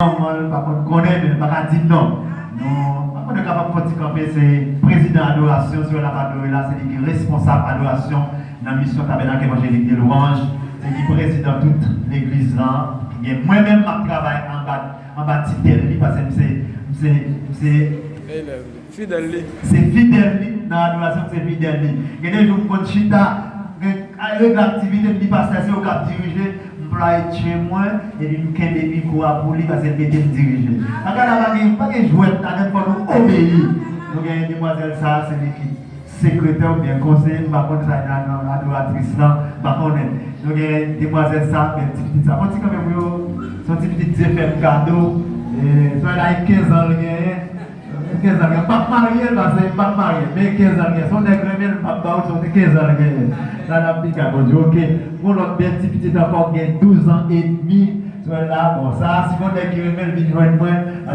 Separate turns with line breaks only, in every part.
Par contre, connaît, mais pas dire non. Non, on est capable de camper, c'est président d'adoration sur la Padoue, là, c'est lui qui est responsable d'adoration dans la mission tabernacle évangélique de l'Orange, c'est qui président toute l'église là. Moi-même, je travaille en bas de Titelli parce que c'est
fidèle.
C'est fidèle dans l'adoration, c'est fidèle. Il y a des jours où Chita, avec l'activité du pasteur, c'est au cap dirigé. Je suis chez moi et je me des micros pour lui parce qu'elle était dirigée. Regarde, il n'y a pas de jouet, pour nous obéir. Nous avons une demoiselle, ça, c'est l'équipe secrétaire ou bien conseiller, par contre, ça dans l'adoratrice là, par contre, nous avons une demoiselle, ça, mais petite ça. On dit quand même, son petit effet cadeau, et soit là, 15 ans, 15 ans, pas marié, parce que pas marié, mais 15 ans, son nègre, pas sont 15 ans. Là, la pique à bon ok. Pour l'autre petit enfant qui a 12 ans et demi, soit là, bon, ça, si on est qui remet le joindre moi,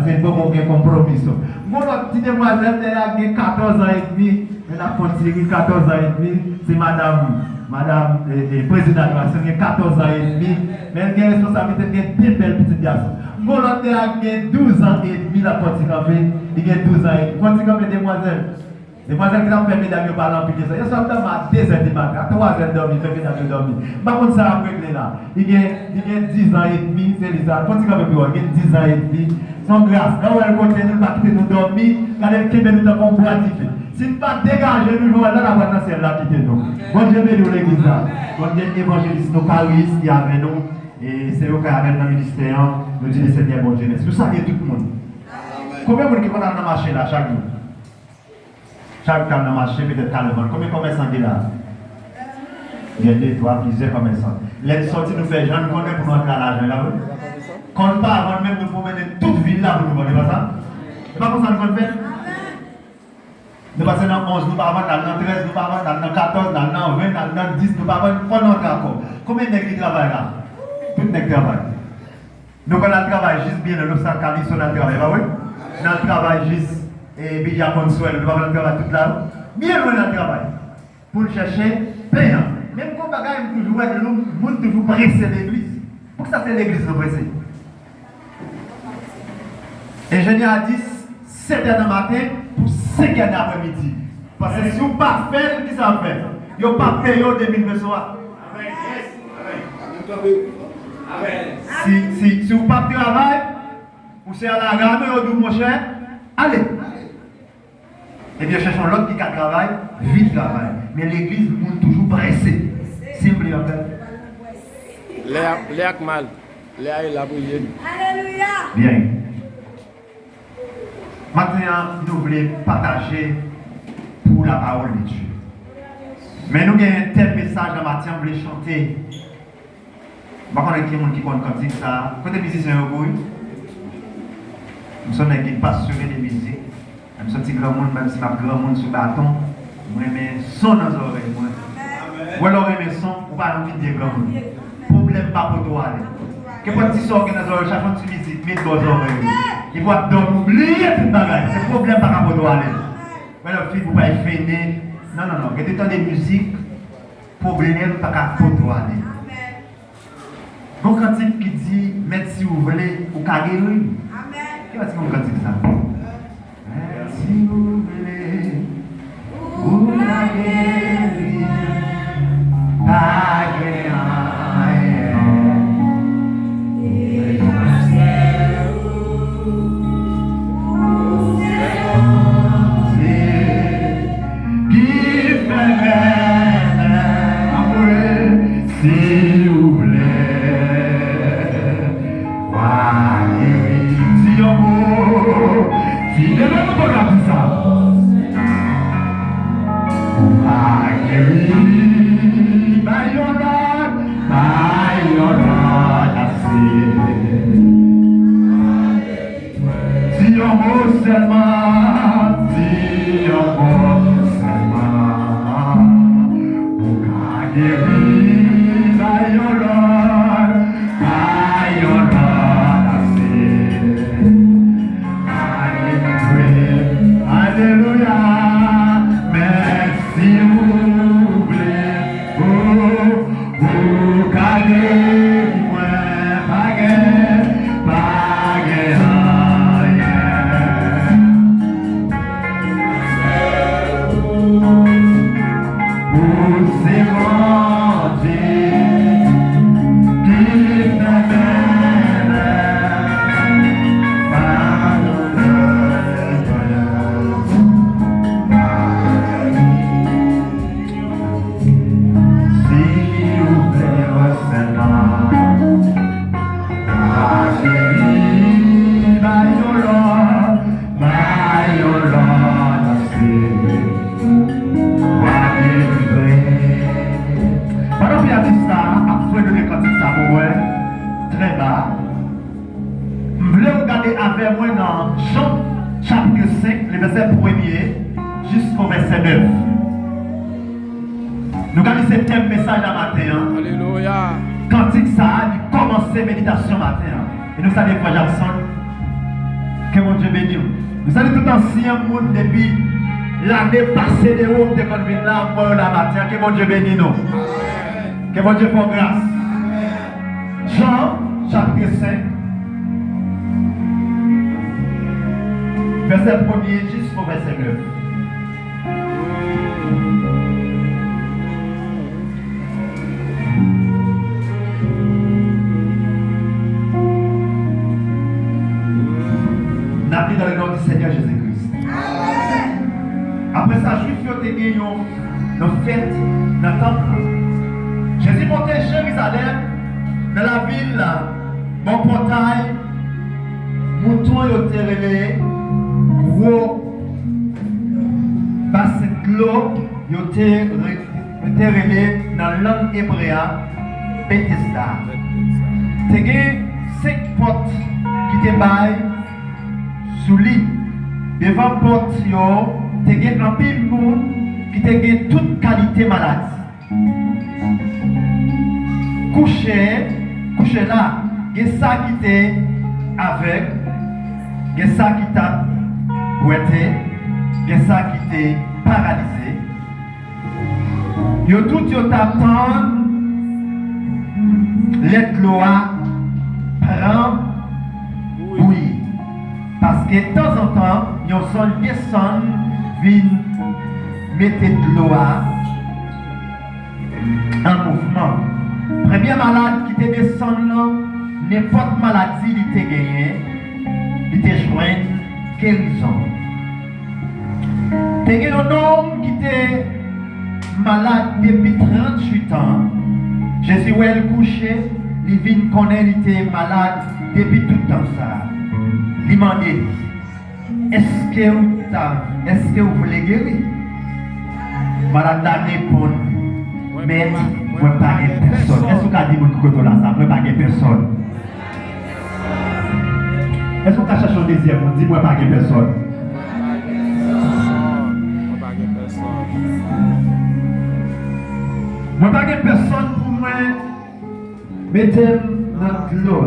c'est bon qu'on ait compromis. Mon autre petite demoiselle, elle a 14 ans et demi, elle a continué 14 ans et demi, c'est madame présidente de la 14 ans et demi, mais elle a une responsabilité de deux belles petites garçons. Mon autre a 12 ans et demi, la petite campée, il a 12 ans et demi. Petite campée, demoiselle. Les voisins qui ont fait mesdames parlant plus de ça. Ils sont à 2 heures du matin, à 3 heures dormir, fait mesdames dormir. Par contre, ça a réglé là. Il y a 10 ans et demi, c'est Lisa. Quand il y a 10 ans et demi, son grâce. Là où elle continue, pas quitter nous dormir, quand elle quitte nous dans un boitifié. Si nous ne pas dégager nous, là, la voiture, c'est là quitter nous. Bon Dieu, bénis l'église là. Bon Dieu, évangéliste, nos Paris, qui est avec nous. Et c'est eux qui sont dans le ministère. Nous disons, Seigneur, bon Dieu, merci. Nous saluons tout le monde. Combien de monde qui vont dans le marché là, chaque jour? Chaque temps dans le marché, peut-être calmement. Combien de commerçants il y a là? Il y a 2, 3, plusieurs commerçants. Les sorties nous fait gens pour nous entrer à l'argent là. Quand pas avant même nous promener toute ville là pour nous voler, pas ça? Pas comme ça nous fait? Nous passons dans 11, nous pas avant dans 13, nous pas avant dans 14, dans 20, dans 10, nous pas avant pour entrer encore. Combien de nègres qui travaillent là? Tout nègres travaillent. Nous quand on travaille juste bien, nous sommes calés sur notre travail, pas oui? Nous travaillons juste. Et puis, il y a un consuel, nous allons travailler toute la route. Bien loin dans le travail. Pour chercher payant. Même quand on toujours avec nous, nous toujours presser l'église. Pour ça, c'est l'église nous presser. Ingénieur a dit 7 h du matin pour 5 h de l'après-midi. Parce que si vous ne pas faire, qu'est-ce que ça fait? Vous ne pas payer en 2023. Si vous ne pas travailler, vous êtes à la gamme, vous êtes mon cher, allez. Et bien, cherchons l'autre qui travaille, vite travail. Mais l'église, nous sommes toujours pressés. Simple et en fait.
Léa mal. Léa est là pour y aller.
Alléluia. Bien. Maintenant, nous voulons partager pour la parole de Dieu. Mais nous avons un tel message dans la matière, nous voulons chanter. Je ne sais pas qui dit ça. Côté musicien, nous sommes des passionnés de musique. Je suis un grand monde, même si je suis un grand monde sur le bâton. Moi, je son dans les oreilles. Ou alors, je son, ou pas envie de dire grand monde. Problème pas pour toi. Que quand tu sors dans les oreilles, chaque fois que tu visites, mets vos oreilles. Il va donc oublier tout le bagage. C'est problème par rapport à toi. Mais la fille, vous ne pouvez pas freiner. Non. Il y a des temps de musique, problème par rapport à toi. Bon cantique qui dit, même si vous voulez, vous pouvez guérir. Qu'est-ce que vous cantique ça? Si vous voulez, vous la guérir, agréable. Si vous voulez, si vous voulez, ça. Si on mot seulement, si on mot seulement, pour guérir, Alléluia, merci vous voulez, vous gagnez, moi, pas aller avec moi dans Jean chapitre 5, le verset 1er jusqu'au verset 9. Nous avons ce thème message à matin.
Alléluia.
Cantique ça, il commence méditation matin. Et nous savons, Frère Jackson, que mon Dieu bénisse. Nous savons tout ancien monde depuis l'année passée de haut de qu'on vient là, moi la matin. Que mon Dieu bénisse nous. Que mon Dieu fasse grâce. Jean chapitre 5, verset 1er jusqu'au verset 9. N'appelez dans le nom du Seigneur Jésus-Christ. Après ça, Juif ont gagné une fête dans le temple. Jésus montait Jérusalem, dans la ville, là, mon portail, mouton et terrelé, gros, bassin de l'eau, ils étaient relés dans la langue hébraïque, Bethesda. Il y a 5 portes qui étaient baillées sous lit. Devant la porte, il y a un pile de monde qui a toute qualité maladie. Couché là, il y a ça qui était avec, il y a ça qui t'a boité, il y a ça qui était paralysé. Yo tout yo t'attend, l'être loi prend bouillie. Parce que de temps en temps, yo son descend, vient mettre de l'eau en mouvement. Premier malade qui te descend là, n'importe maladie qui te gagné, il te joint guérison. Tu as un homme qui était malade depuis 38 ans. Jésus est couché, il vient connaître qu'il était malade depuis tout le temps. Il m'a dit, est-ce que vous voulez guérir? Malade a répondu, mais moi pas de personne. Est-ce que vous avez dit que vous avez ça? Moi pas de personne. Est-ce que vous avez cherché un deuxième? Vous dites moi pas de personne. Moi pas de personne pour moi. Mettez dans l'eau.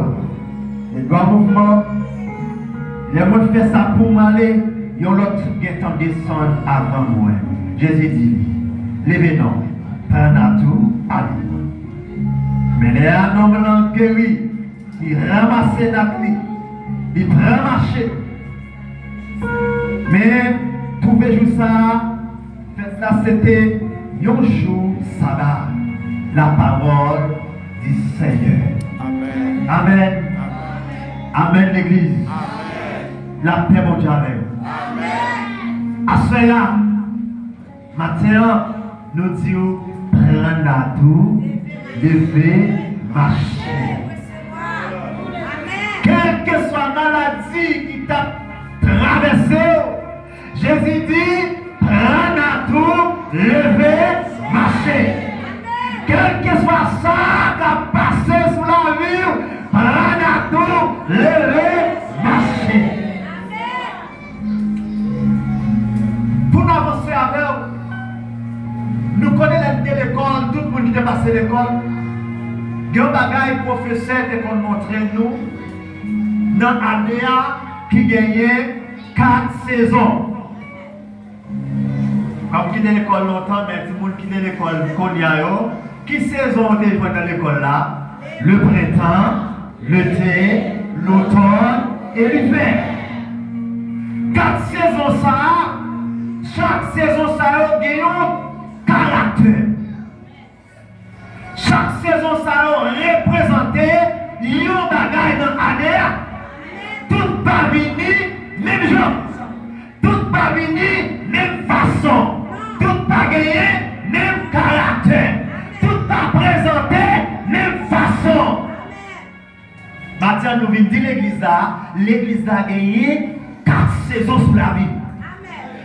Et grand mouvement. Les gens fait ça pour m'aller. Il y a l'autre qui est en descendre avant moi. Jésus dit, levez-nous, prenez tout, allez. Mais les hommes guéri, ils ramassaient notre lit, ils prennent marcher. Mais, trouvez jour ça, faites ça, c'était un jour sabbat, la parole du Seigneur.
Amen.
Amen. Amen, l'église.
Amen.
La paix mondiale. Amen. À cela, maintenant, nous disons, prenez tout, levez, marchez. Quelle que soit la maladie qui t'a traversé, Jésus dit, prenez tout, levez, marchez. Quel que soit ça qui a passé sous la vie, prenez tout, levez, marchez. Pour nous avancer avec vous, nous connaissons l'école, tout le monde qui est passé l'école. Il y a un bagage professeur qui nous montre nous dans l'année qui gagnait 4 saisons. Comme quitter l'école longtemps, mais tout le monde quitte l'école qu'on y a. Qui saison on est dans l'école là? Le printemps, l'été, l'automne et l'hiver. 4 saisons ça, chaque saison ça a un caractère. Chaque saison ça a représenté un bagage dans l'année. Tout pas venir même genre. Tout pas venir même façon. Tout pas gagné même caractère. Tout pas présenté même façon. Maintenant, nous venons dire l'église a gagné 4 saisons sur la vie.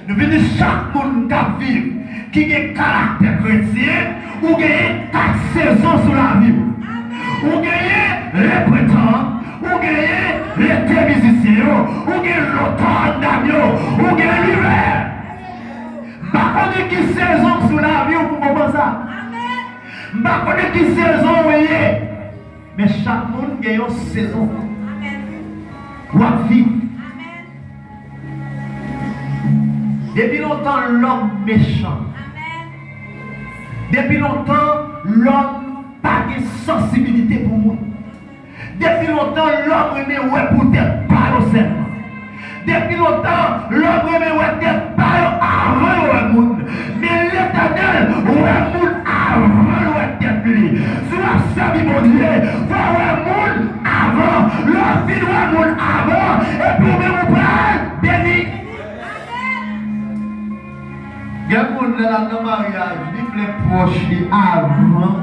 Nous venons dire chaque monde qui vit, qui a un caractère chrétien, ou gagne 4 saisons sur la vie. Ou gagne le printemps, ou gagnez les musiciens, ou gagnez l'automne d'Amio, ou gagnez l'hiver. Je ne connais qui saison sous la vie pour comment ça. Je ne connais qui saison où il est. Mais chaque monde a une saison. Ou vivre. Depuis longtemps, l'homme méchant. Depuis longtemps, l'homme n'a pas de sensibilité pour moi. Depuis longtemps, l'homme aimait ouais pour tête pas au seulement. Depuis longtemps, l'homme aimait ouais tête pas avant le monde. Mais l'Éternel, ouais monde avant ouais tête lui. Sur la salle mon Dieu, faut ouais monde avant. L'homme vit ouais monde avant. Et pour me vous béni. Il y a des gens dans le mariage, ils plein proches avant.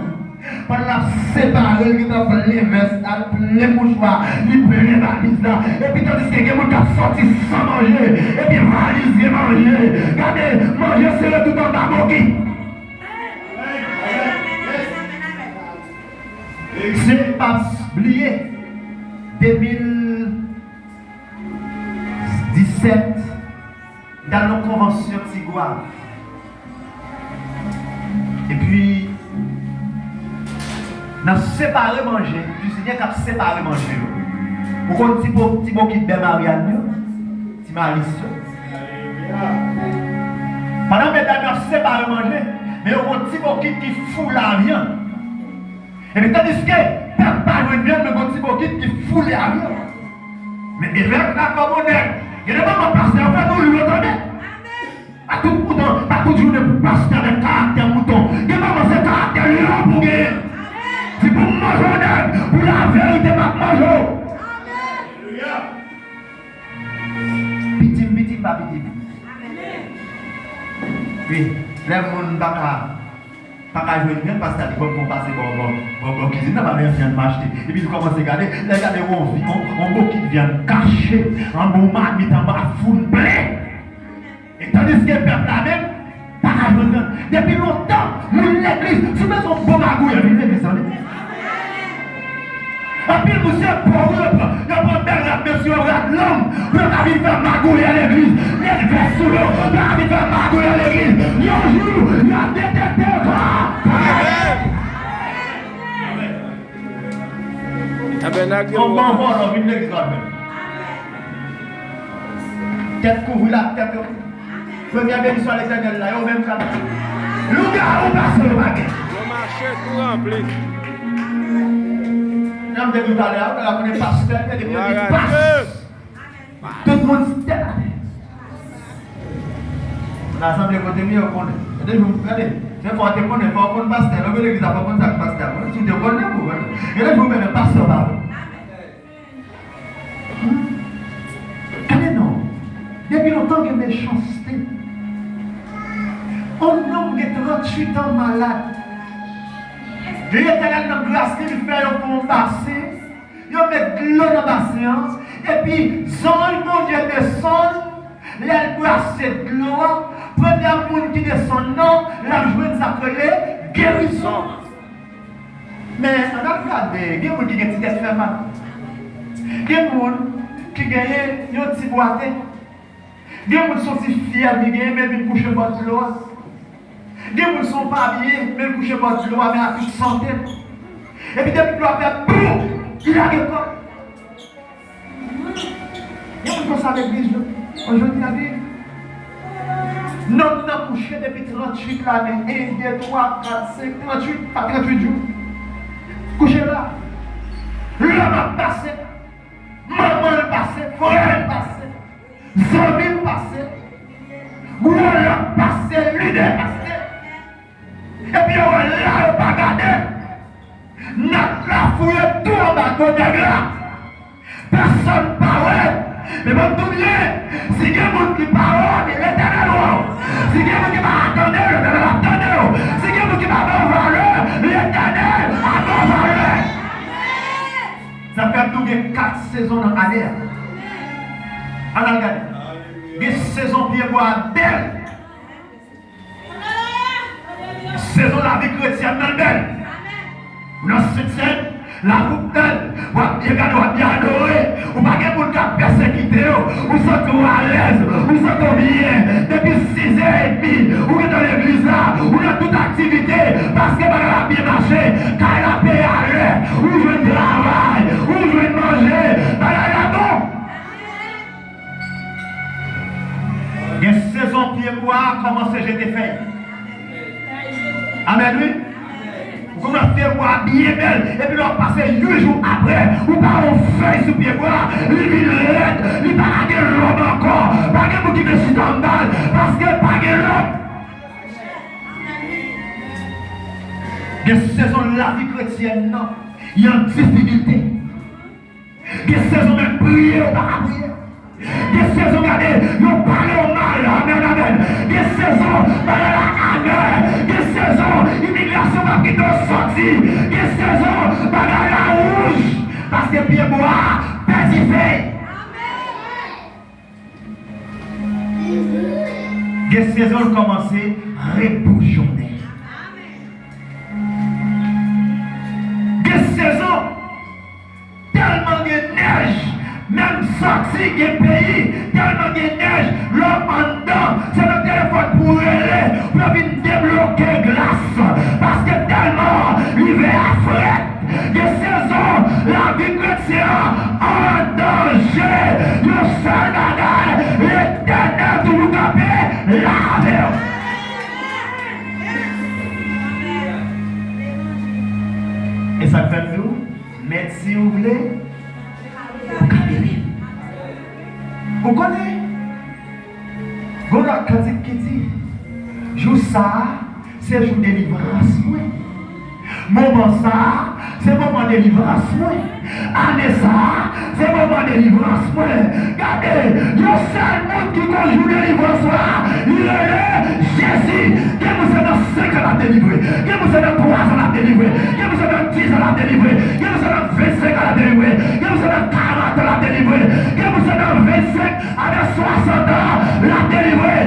Pendant la séparée, ils ont plein les vestes, plein mouchoirs, ils prennent les valises là. Et puis tandis que les gens sont sortis sans manger. Et puis valises et manger. Regardez, manger c'est tout en bas moqué. C'est pas oublié. 2017, dans nos conventions Tigouane. Et puis, dans séparer manger, tu sais bien qu'à séparer manger. Vous connaissez petit beau qui de Marianne, petit Marie. Pendant que nous séparer manger, mais on a un petit beau qui fout la viande. Et puis, tandis que papa veut bien, mais un petit beau qui fout la viande. Mais il y a un commandeur, il y a un pasteur, on va nous l'entendre. Pas tout mouton, pas tout journée pour pasteur de caractère mouton. Il y a un caractère lion pour gagner. C'est pour manger, pour la vérité, ma manger. Petit, pas petit. Oui, les gens ne pas jouer bien parce que ça dit qu'on passe bon cuisine, ma mère vient de m'acheter. Et puis, tu commences à regarder, regardez où on vit, on beau qui vient cacher, un bon marmite en bas, foule plein. Et tandis que le peuple là même, pas à jouer bien. Depuis longtemps, l'église, si vous êtes un bon magouille, il y a l'église. Et puis, monsieur, pour eux, il y a un bel monsieur, l'homme, il a envie de faire magouille à l'église. Il y a des verres sous l'eau, il a envie de faire magouille à l'église. Il y a un jour, il y a détecté on va voir dans une église. Tête couvre la tête. Première bénédiction à l'Éternel, là, au même cas. Loup-garou passe le baguette.
Le marché tout rempli.
Comme je disais tout à l'heure, on est pasteur, il y a des gens qui passent. Tout le monde se tait. On a assemblé côté mieux, on connaît. Regardez, c'est pour te connaître, il faut qu'on pasteur. On veut l'église, il faut qu'on sache pasteur. Si tu te connais, vous voyez. Et là, je vous mets le pasteur. Allez, non. Depuis longtemps, il y a des méchanceté. Un homme qui est 38 ans malade. L'Éternel dans grâce, il fait un bon bassin. Il met de l'eau dans le bassin. Et puis, sans le bon Dieu descend, l'aile brasse de l'eau. Premier monde qui descend, non, la joie de s'appeler guérison. Mais on a regardé, il y a des gens qui ont des têtes fait mal. Il y a des gens qui ont un petit boîte. Il y a des gens qui sont fiers, mais ils couchent pas de l'eau. Il y a des gens qui ne sont pas habillés, mais ils couchent pas de l'eau, mais à toute santé. Et puis depuis que l'eau a fait boum, il a pas. Il y a des gens qui sont à l'église, aujourd'hui la vie. Non, on a couché depuis 38 années, 1, 2, 3, 4, 5, 38, pas 38 jours. Couché là. L'homme a passé. Maman a passé. Frère a passé. Zombie a passé. Gouvernement a passé. Leader a passé. Et puis on va là, on va regarder. Notre la fouille tout en bas de là. Personne ne parle. Mais bon, tout bien. Si il y a des gens qui parlent, l'Éternel. Si il y a des gens qui m'attendent, l'Éternel attend. Si il y a des gens qui m'attendent, l'Éternel attend. Ça fait tout 4 saisons dans l'année. Alors regardez. Des saisons bien boire belle. Saison la vie chrétienne dans le belle. Dans 7e, La route, ou bien adoré, ou pas de monde qui a persécuté, ou sont à l'aise, ou sont bien, depuis 6h30, ou dans l'église là, ou dans toute activité, parce que elle a bien marché, quand elle a payé à l'heure, ou je veux travail, ou je veux manger, elle a bon. Il y a une saison pied bois, comment c'est j'ai fait. Amen, oui. Vous commencez à voir bien belle, et puis on passe 8 jours après, ou pas on fait sous pied bois, il vient raide, il n'a pas de l'homme encore, pas de qui me chute en balle, parce que pas de l'homme. Il y a une saison de la vie chrétienne, non. Il y a une difficulté. Il y a une saison de prier ou pas prier. Des saisons gardées, nous parlons mal, amen, amen. Des saisons, des saisons, immigration va quitter au sorti. Des saisons, bagarre la rouge, parce que pied bois, persifé. Des saisons commencent rebouchonner. Des saisons, tellement de neige. Même sorti des pays, tellement de neige, l'homme en dedans, c'est le téléphone pour aller, pour venir débloquer glace. Parce que tellement l'hiver a fret, des saisons, la vie chrétienne en danger. Le seul bagage, l'éternel tout vous capez, la vie. Et ça fait nous, mais si vous voulez, vous connaissez? Vous avez qui dit, jour ça, c'est jour de délivrance. Moment ça, c'est moment de délivrance. Année ça, c'est moment de délivrance. Regardez, le seul monde qui a jour de délivrance, il est Jésus. Qui vous êtes dans 5 ans à délivrer, qui vous êtes dans 3 ans à délivrer, qui vous êtes dans 10 ans à délivrer, qui vous êtes dans 25 ans à délivrer, qui vous êtes dans 40 ans à délivrer, qui vous êtes dans 25 à 60 ans à délivrer.